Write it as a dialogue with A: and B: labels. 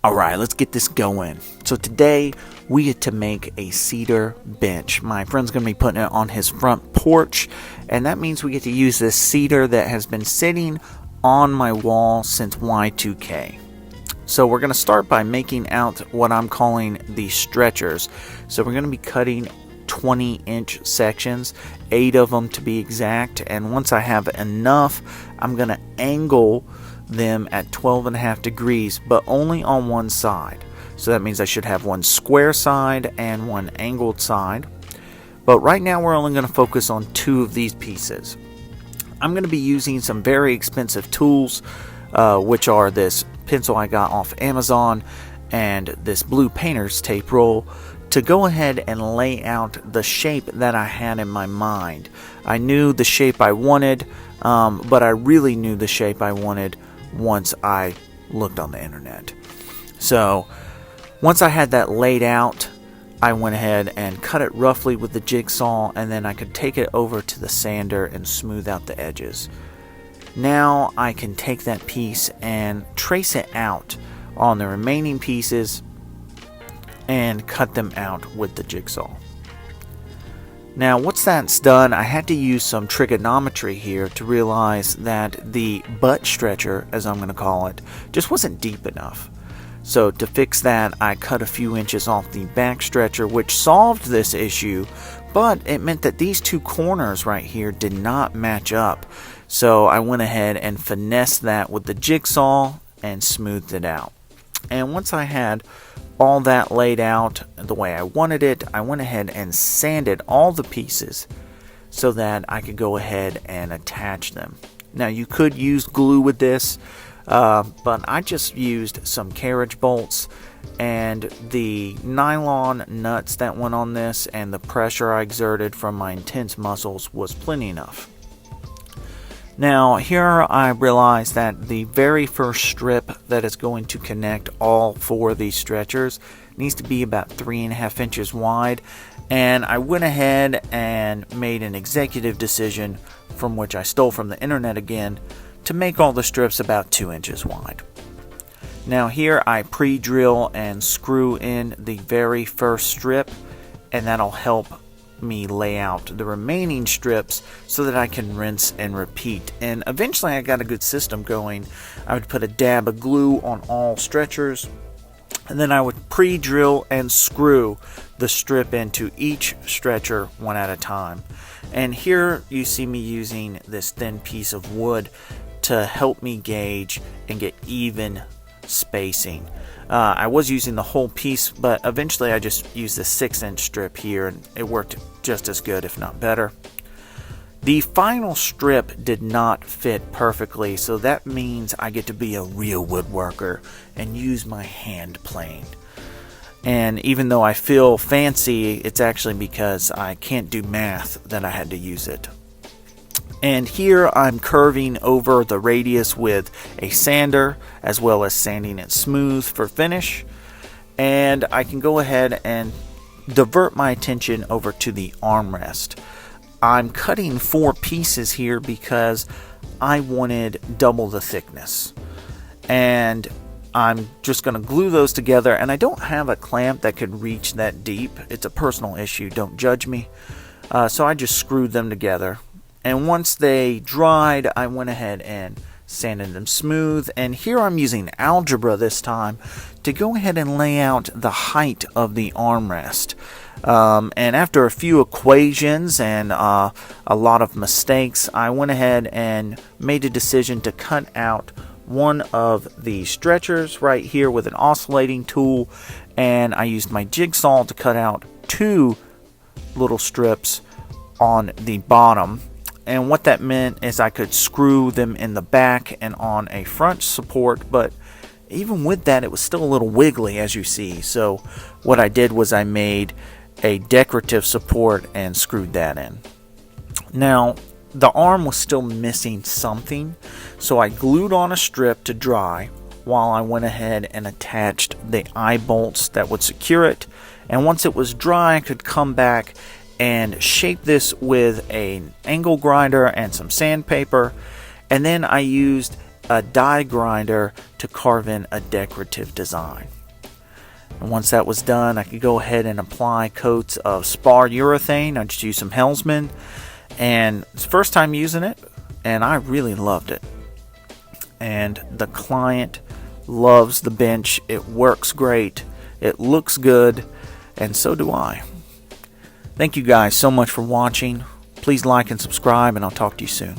A: Alright, let's get this going. So today we get to make a cedar bench. My friend's going to be putting it on his front porch, and that means we get to use this cedar that has been sitting on my wall since Y2K. So we're going to start by making out what I'm calling the stretchers. So we're going to be cutting 20-inch sections, 8 of them to be exact, and once I have enough, I'm going to angle them at 12.5 degrees, but only on one side. So that means I should have one square side and one angled side. But right now we're only going to focus on 2 of these pieces. I'm going to be using some very expensive tools, which are this pencil I got off Amazon and this blue painter's tape roll, to go ahead and lay out the shape that I had in my mind. I knew the shape I wanted, but I really knew the shape I wanted once I looked on the internet. So once I had that laid out, I went ahead and cut it roughly with the jigsaw, and then I could take it over to the sander and smooth out the edges. Now I can take that piece and trace it out on the remaining pieces and cut them out with the jigsaw. Now once that's done, I had to use some trigonometry here to realize that the butt stretcher, as I'm going to call it, just wasn't deep enough. So to fix that, I cut a few inches off the back stretcher, which solved this issue, but it meant that these 2 corners right here did not match up. So I went ahead and finessed that with the jigsaw and smoothed it out. And once I had all that laid out the way I wanted it, I went ahead and sanded all the pieces so that I could go ahead and attach them. Now you could use glue with this, but I just used some carriage bolts, and the nylon nuts that went on this and the pressure I exerted from my intense muscles was plenty enough. Now here I realized that the very first strip that is going to connect all 4 of these stretchers needs to be about 3.5 inches wide, and I went ahead and made an executive decision, from which I stole from the internet again, to make all the strips about 2 inches wide. Now here I pre-drill and screw in the very first strip, and that'll help me lay out the remaining strips so that I can rinse and repeat. And eventually I got a good system going. I would put a dab of glue on all stretchers, and then I would pre-drill and screw the strip into each stretcher one at a time. And here you see me using this thin piece of wood to help me gauge and get even spacing. I was using the whole piece, but eventually I just used the 6-inch strip here, and it worked just as good, if not better. The final strip did not fit perfectly, so that means I get to be a real woodworker and use my hand plane. And even though I feel fancy, it's actually because I can't do math that I had to use it. And here I'm curving over the radius with a sander, as well as sanding it smooth for finish. And I can go ahead and divert my attention over to the armrest. I'm cutting 4 pieces here because I wanted double the thickness. And I'm just going to glue those together, and I don't have a clamp that could reach that deep. It's a personal issue, don't judge me. So I just screwed them together. And once they dried, I went ahead and sanded them smooth. And here I'm using algebra this time to go ahead and lay out the height of the armrest. And after a few equations and a lot of mistakes, I went ahead and made a decision to cut out one of the stretchers right here with an oscillating tool. And I used my jigsaw to cut out 2 little strips on the bottom. And what that meant is I could screw them in the back and on a front support, but even with that, it was still a little wiggly, as you see. So what I did was I made a decorative support and screwed that in. Now the arm was still missing something, so I glued on a strip to dry while I went ahead and attached the eye bolts that would secure it. And once it was dry, I could come back and shape this with an angle grinder and some sandpaper, and then I used a die grinder to carve in a decorative design. And once that was done, I could go ahead and apply coats of spar urethane. I just used some Hellsman, and it's the first time using it, and I really loved it. And the client loves the bench. It works great. It looks good, and so do I. Thank you guys so much for watching. Please like and subscribe, and I'll talk to you soon.